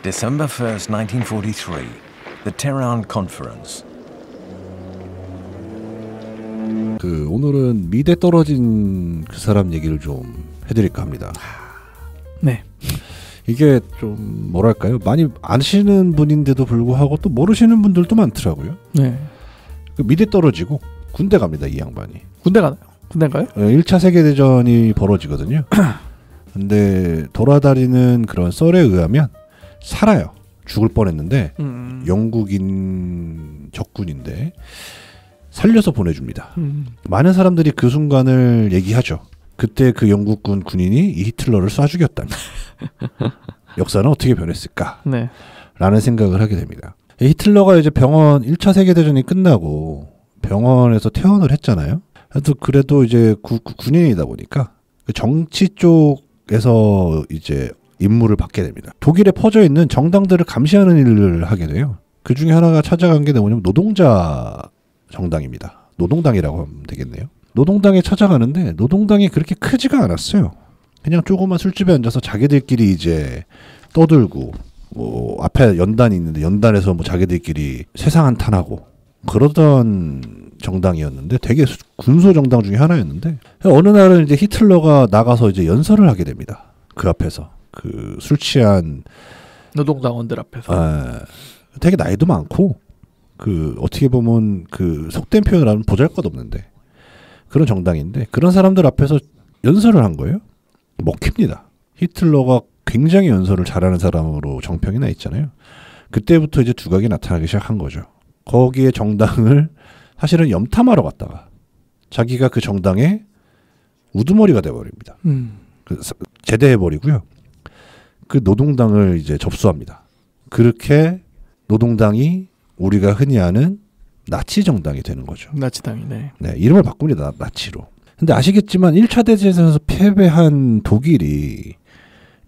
December 1st, 1943. The Tehran Conference. 오늘은 미대 떨어진 그 사람 얘기를 좀 해드릴까 합니다. 네. 이게 좀 뭐랄까요? 많이 아시는 분인데도 불구하고 또 모르시는 분들도 많더라고요. 네. 미대 떨어지고 군대 갑니다, 이 양반이. 군대 가나요? 군대 가요? 1차 세계대전이 벌어지거든요. 근데 돌아다니는 그런 썰에 의하면 살아요. 죽을 뻔했는데 영국인 적군인데 살려서 보내줍니다. 많은 사람들이 그 순간을 얘기하죠. 그때 그 영국군 군인이 이 히틀러를 쏴 죽였다면 역사는 어떻게 변했을까? 네. 라는 생각을 하게 됩니다. 히틀러가 이제 1차 세계대전이 끝나고 병원에서 퇴원을 했잖아요. 그래도 이제 군인이다 보니까 정치 쪽에서 이제 임무를 받게 됩니다. 독일에 퍼져 있는 정당들을 감시하는 일을 하게 돼요. 그 중에 하나가 찾아간 게 뭐냐면 노동자 정당입니다. 노동당이라고 하면 되겠네요. 노동당에 찾아가는데 노동당이 그렇게 크지가 않았어요. 그냥 조그만 술집에 앉아서 자기들끼리 이제 떠들고 뭐 앞에 연단이 있는데 연단에서 뭐 자기들끼리 세상 한탄하고 그러던 정당이었는데 되게 군소 정당 중에 하나였는데 어느 날은 이제 히틀러가 나가서 이제 연설을 하게 됩니다. 그 앞에서 그 술 취한 노동당원들 앞에서. 되게 나이도 많고 그 어떻게 보면 그 속된 표현을 하면 보잘것없는데 그런 정당인데 그런 사람들 앞에서 연설을 한 거예요. 먹힙니다. 히틀러가 굉장히 연설을 잘하는 사람으로 정평이 나 있잖아요. 그때부터 이제 두각이 나타나기 시작한 거죠. 거기에 정당을 사실은 염탐하러 갔다가 자기가 그 정당의 우두머리가 돼버립니다. 제대해버리고요. 그 노동당을 이제 접수합니다. 그렇게 노동당이 우리가 흔히 아는 나치 정당이 되는 거죠. 나치당이네. 네, 이름을 바꿉니다. 나치로. 근데 아시겠지만 1차 대전에서 패배한 독일이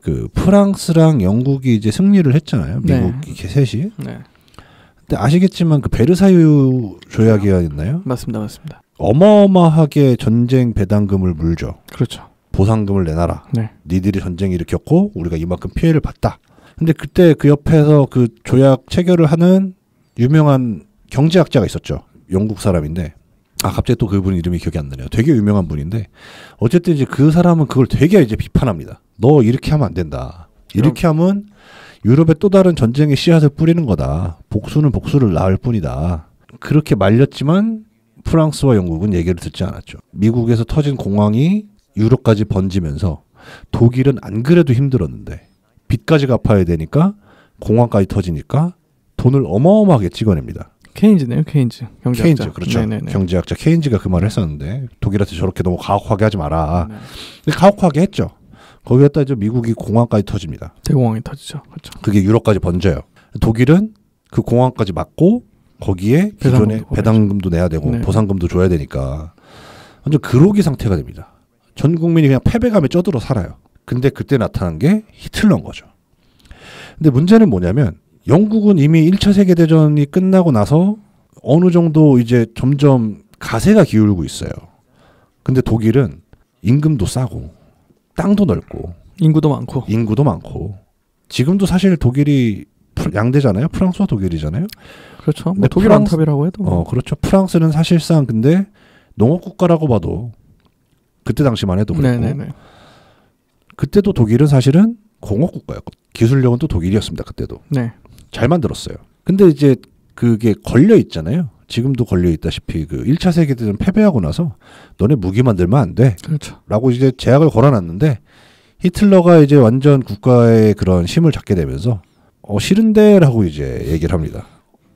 그 프랑스랑 영국이 이제 승리를 했잖아요. 미국이 셋이. 네. 근데 아시겠지만 그 베르사유 조약이었나요? 맞습니다. 맞습니다. 어마어마하게 전쟁 배당금을 물죠. 그렇죠. 보상금을 내놔라. 네. 니들이 전쟁 일으켰고 우리가 이만큼 피해를 봤다. 근데 그때 그 옆에서 그 조약 체결을 하는 유명한 경제학자가 있었죠. 영국 사람인데 갑자기 또 그분 이름이 기억이 안 나네요. 되게 유명한 분인데 어쨌든 이제 그 사람은 그걸 되게 이제 비판합니다. 너 이렇게 하면 안 된다. 이렇게 하면 유럽에 또 다른 전쟁의 씨앗을 뿌리는 거다. 복수는 복수를 낳을 뿐이다. 그렇게 말렸지만 프랑스와 영국은 얘기를 듣지 않았죠. 미국에서 터진 공황이 유럽까지 번지면서 독일은 안 그래도 힘들었는데 빚까지 갚아야 되니까 공황까지 터지니까 돈을 어마어마하게 찍어냅니다. 케인즈네요. 케인즈. 경제학자. 케인즈, 그렇죠. 네네네. 경제학자 케인즈가 그 말을 했었는데 독일한테 저렇게 너무 가혹하게 하지 마라. 네. 근데 가혹하게 했죠. 거기에다 이제 미국이 공황까지 터집니다. 대공황이 터지죠. 그렇죠. 그게 유럽까지 번져요. 독일은 그 공황까지 막고 거기에 기존에 배당금도 내야 되고 네. 보상금도 줘야 되니까 완전 그로기 상태가 됩니다. 전 국민이 그냥 패배감에 쪄들어 살아요. 근데 그때 나타난 게 히틀러인 거죠. 근데 문제는 뭐냐면 영국은 이미 1차 세계대전이 끝나고 나서 어느 정도 이제 점점 가세가 기울고 있어요. 근데 독일은 임금도 싸고 땅도 넓고 인구도 많고 지금도 사실 독일이 양대잖아요. 프랑스와 독일이잖아요. 그렇죠. 뭐 독일 안탑이라고 해도 그렇죠. 프랑스는 사실상 근데 농업 국가라고 봐도 그때 당시만 해도 그랬고 네네네. 그때도 독일은 사실은 공업 국가였고 기술력은 또 독일이었습니다. 그때도. 네. 잘 만들었어요. 근데 이제 그게 걸려 있잖아요. 지금도 걸려 있다시피 그 1차 세계대전 패배하고 나서 너네 무기 만들면 안 돼. 그렇죠. 라고 이제 제약을 걸어놨는데 히틀러가 이제 완전 국가의 그런 힘을 잡게 되면서 싫은데 라고 이제 얘기를 합니다.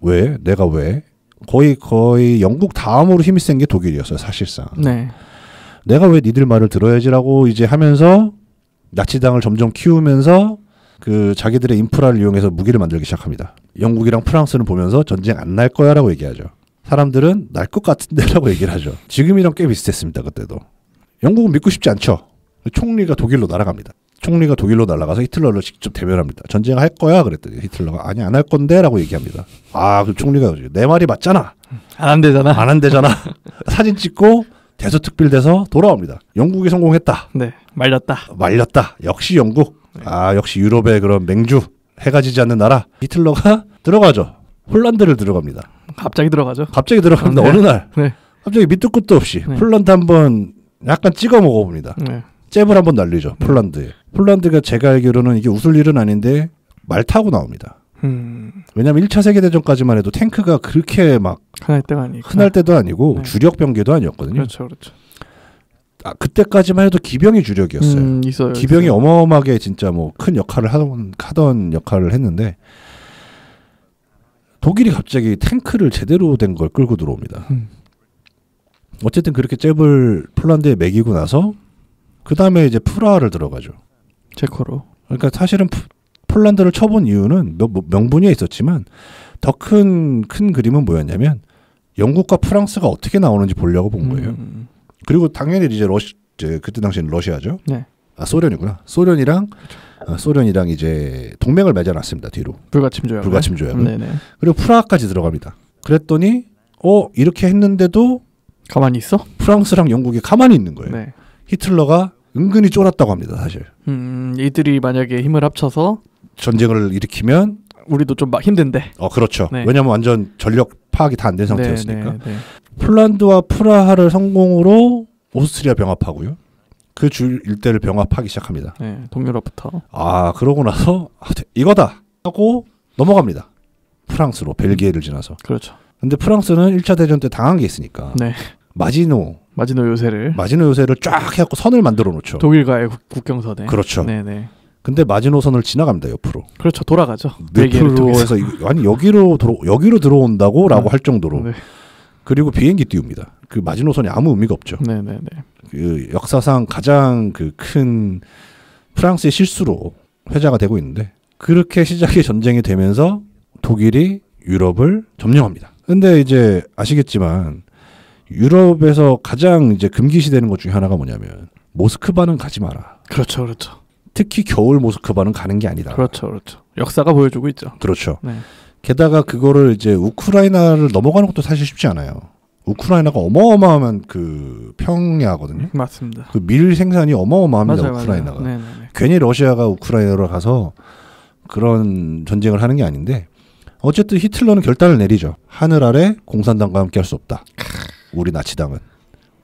왜? 내가 왜? 거의 영국 다음으로 힘이 센 게 독일이었어요. 사실상. 네. 내가 왜 니들 말을 들어야지라고 이제 하면서 나치당을 점점 키우면서 그 자기들의 인프라를 이용해서 무기를 만들기 시작합니다. 영국이랑 프랑스는 보면서 전쟁 안 날 거야라고 얘기하죠. 사람들은 날 것 같은데라고 얘기를 하죠. 지금이랑 꽤 비슷했습니다. 그때도. 영국은 믿고 싶지 않죠. 총리가 독일로 날아갑니다. 총리가 독일로 날아가서 히틀러를 직접 대면합니다. 전쟁할 거야 그랬더니 히틀러가 아니 안 할 건데라고 얘기합니다. 그 총리가 내 말이 맞잖아. 안 한대잖아. 사진 찍고 대서특필돼서 돌아옵니다. 영국이 성공했다. 네. 말렸다. 역시 영국. 역시 유럽의 그런 맹주 해가 지지 않는 나라. 히틀러가 들어가죠. 폴란드를 들어갑니다. 갑자기 들어가죠. 갑자기 들어갑니다. 네. 어느 날 네. 갑자기 밑도 끝도 없이 네. 폴란드 한번 약간 찍어 먹어봅니다. 네. 잽을 한번 날리죠. 폴란드에. 폴란드가 제가 알기로는 이게 웃을 일은 아닌데 말 타고 나옵니다. 왜냐하면 1차 세계대전까지만 해도 탱크가 그렇게 막 흔할 때도 아니고 네. 주력 병기도 아니었거든요. 그렇죠, 그렇죠. 그때까지만 해도 기병이 주력이었어요. 있어요, 기병이 있어요. 어마어마하게 진짜 뭐 큰 역할을 하던 역할을 했는데 독일이 갑자기 탱크를 제대로 된 걸 끌고 들어옵니다. 어쨌든 그렇게 잽을 폴란드에 매기고 나서 그 다음에 이제 프라하를 들어가죠. 체코로. 그러니까 사실은 폴란드를 쳐본 이유는 명분이 있었지만 더 큰 그림은 뭐였냐면 영국과 프랑스가 어떻게 나오는지 보려고 본 거예요. 그리고 당연히 이제 그때 당시에는 러시아죠. 네. 소련이구나. 소련이랑 이제 동맹을 맺어놨습니다. 뒤로. 불가침 조약을. 네네. 그리고 프라하까지 들어갑니다. 그랬더니 이렇게 했는데도 가만히 있어? 프랑스랑 영국이 가만히 있는 거예요. 네. 히틀러가 은근히 쫄았다고 합니다. 사실. 이들이 만약에 힘을 합쳐서 전쟁을 일으키면 우리도 좀 막 힘든데. 그렇죠. 네. 왜냐하면 완전 전력 파악이 다 안 된 상태였으니까. 네. 폴란드와 프라하를 성공으로 오스트리아 병합하고요. 그 줄 일대를 병합하기 시작합니다. 네, 동유럽부터. 그러고 나서 이거다 하고 넘어갑니다. 프랑스로 벨기에를 지나서. 그렇죠. 근데 프랑스는 1차 대전 때 당한 게 있으니까. 네. 마지노 요새를 쫙 해갖고 선을 만들어 놓죠. 독일과의 국경선에. 그렇죠. 네네. 근데 마지노선을 지나갑니다. 옆으로. 그렇죠. 돌아가죠. 옆으로 해서 아니 여기로 들어온다고라고 할 정도로. 네. 그리고 비행기 띄웁니다. 그 마지노선이 아무 의미가 없죠. 네네네. 그 역사상 가장 큰 프랑스의 실수로 회자가 되고 있는데 그렇게 시작의 전쟁이 되면서 독일이 유럽을 점령합니다. 근데 이제 아시겠지만 유럽에서 가장 이제 금기시되는 것 중에 하나가 뭐냐면 모스크바는 가지 마라. 그렇죠. 특히 겨울 모스크바는 가는 게 아니다. 그렇죠. 역사가 보여주고 있죠. 그렇죠. 네. 게다가 그거를 이제 우크라이나를 넘어가는 것도 사실 쉽지 않아요. 우크라이나가 어마어마한 그 평야거든요. 맞습니다. 그 밀 생산이 어마어마합니다. 맞아요, 우크라이나가. 맞아요. 괜히 러시아가 우크라이나로 가서 그런 전쟁을 하는 게 아닌데 어쨌든 히틀러는 결단을 내리죠. 하늘 아래 공산당과 함께 할 수 없다. 우리 나치당은.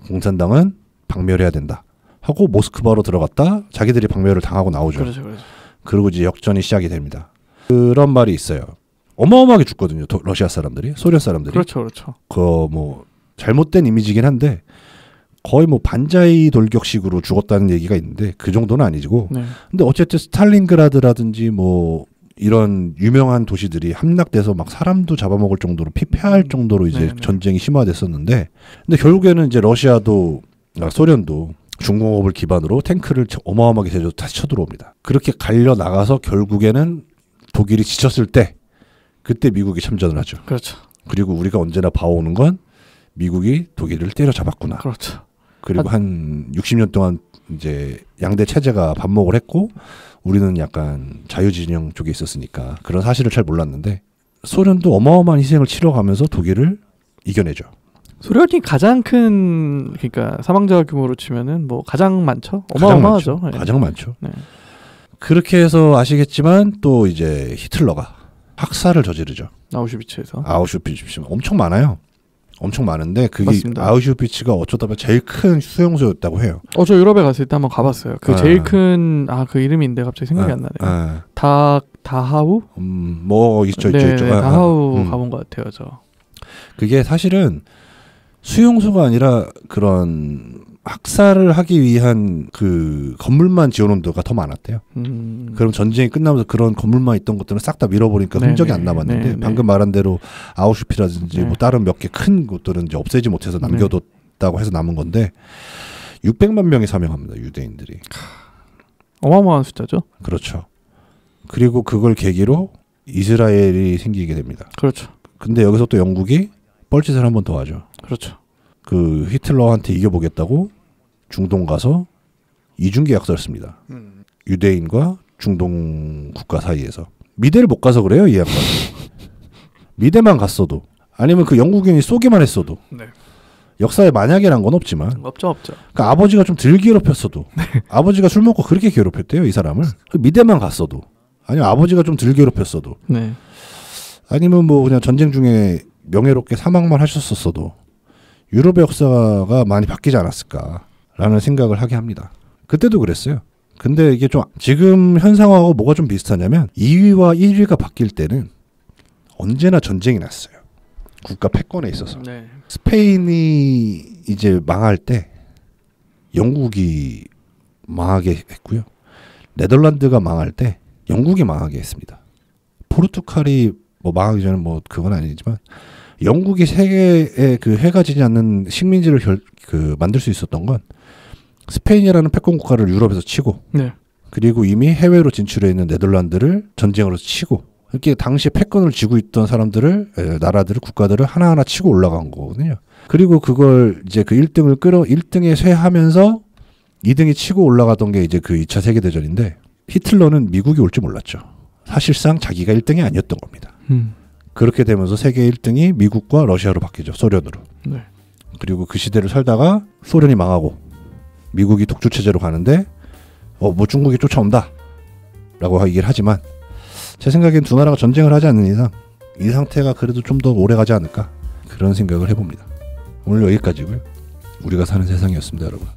공산당은 박멸해야 된다. 하고 모스크바로 들어갔다. 자기들이 박멸을 당하고 나오죠. 그렇죠. 그리고 이제 역전이 시작이 됩니다. 그런 말이 있어요. 어마어마하게 죽거든요. 러시아 사람들이, 소련 사람들이. 그렇죠. 뭐 잘못된 이미지긴 한데 거의 뭐 반자이 돌격식으로 죽었다는 얘기가 있는데 그 정도는 아니고. 네. 근데 어쨌든 스탈린그라드라든지 뭐 이런 유명한 도시들이 함락돼서 막 사람도 잡아먹을 정도로 피폐할 정도로 이제 네네. 전쟁이 심화됐었는데, 근데 결국에는 이제 소련도 중공업을 기반으로 탱크를 어마어마하게 제조 다시 쳐들어옵니다. 그렇게 갈려 나가서 결국에는 독일이 지쳤을 때 그때 미국이 참전을 하죠. 그렇죠. 그리고 우리가 언제나 봐오는 건 미국이 독일을 때려잡았구나. 그렇죠. 그리고 한 60년 동안 이제 양대 체제가 반목을 했고 우리는 약간 자유진영 쪽에 있었으니까 그런 사실을 잘 몰랐는데 소련도 어마어마한 희생을 치러가면서 독일을 이겨내죠. 소련이 가장 큰 그러니까 사망자 규모로 치면은 뭐 가장 많죠. 어마어마하죠. 가장 많죠. 네. 그렇게 해서 아시겠지만 또 이제 히틀러가 학살을 저지르죠. 아우슈비츠에서. 아우슈비츠 엄청 많아요. 엄청 많은데 그게 맞습니다. 아우슈비츠가 어쩌다 보면 제일 큰 수용소였다고 해요. 저 유럽에 갔을 때 한번 가봤어요. 그 제일 큰 그 이름인데 갑자기 생각이 안 나네요. 다하우? 뭐 있죠. 다하우 가본 것 같아요. 저. 그게 사실은 수용소가 아니라 그런 학살을 하기 위한 그 건물만 지어놓은 데가 더 많았대요. 그럼 전쟁이 끝나면서 그런 건물만 있던 것들은 싹 다 밀어버리니까 흔적이 안 남았는데 방금 말한 대로 아우슈피라든지 뭐 다른 몇 개 큰 곳들은 이제 없애지 못해서 남겨뒀다고 해서 남은 건데 600만 명이 사망합니다. 유대인들이. 어마어마한 숫자죠. 그렇죠. 그리고 그걸 계기로 이스라엘이 생기게 됩니다. 그렇죠. 근데 여기서 또 영국이 뻘짓을 한 번 더 하죠. 그렇죠. 그 히틀러한테 이겨보겠다고 중동 가서 이중 계약서를 씁니다. 유대인과 중동 국가 사이에서. 미대를 못 가서 그래요, 이 양반. 미대만 갔어도 아니면 그 영국인이 쏘기만 했어도 역사에 만약이란 건 없지만 없죠. 그러니까 아버지가 좀 덜 괴롭혔어도 아버지가 술 먹고 그렇게 괴롭혔대요, 이 사람을. 그 미대만 갔어도 아니면 아버지가 좀 덜 괴롭혔어도 네. 아니면 뭐 그냥 전쟁 중에 명예롭게 사망만 하셨었어도 유럽의 역사가 많이 바뀌지 않았을까라는 생각을 하게 합니다. 그때도 그랬어요. 근데 이게 좀 지금 현 상황하고 뭐가 좀 비슷하냐면 2위와 1위가 바뀔 때는 언제나 전쟁이 났어요. 국가 패권에 있어서. 네. 스페인이 이제 망할 때 영국이 망하게 했고요. 네덜란드가 망할 때 영국이 망하게 했습니다. 포르투갈이 뭐 망하기 전에 뭐 그건 아니지만 영국이 세계에 그 해가 지지 않는 식민지를 만들 수 있었던 건 스페인이라는 패권 국가를 유럽에서 치고 네. 그리고 이미 해외로 진출해 있는 네덜란드를 전쟁으로 치고 이렇게 당시 패권을 쥐고 있던 사람들을 나라들을 국가들을 하나하나 치고 올라간 거거든요. 그리고 그걸 이제 그 1등에 쇠하면서 2등이 치고 올라가던 게 이제 그 2차 세계대전인데 히틀러는 미국이 올 줄 몰랐죠. 사실상 자기가 1등이 아니었던 겁니다. 그렇게 되면서 세계 1등이 미국과 러시아로 바뀌죠. 소련으로. 네. 그리고 그 시대를 살다가 소련이 망하고 미국이 독주체제로 가는데 뭐 중국이 쫓아온다 라고 얘기를 하지만 제 생각엔 두 나라가 전쟁을 하지 않는 이상 이 상태가 그래도 좀 더 오래 가지 않을까 그런 생각을 해봅니다. 오늘 여기까지고요. 우리가 사는 세상이었습니다, 여러분.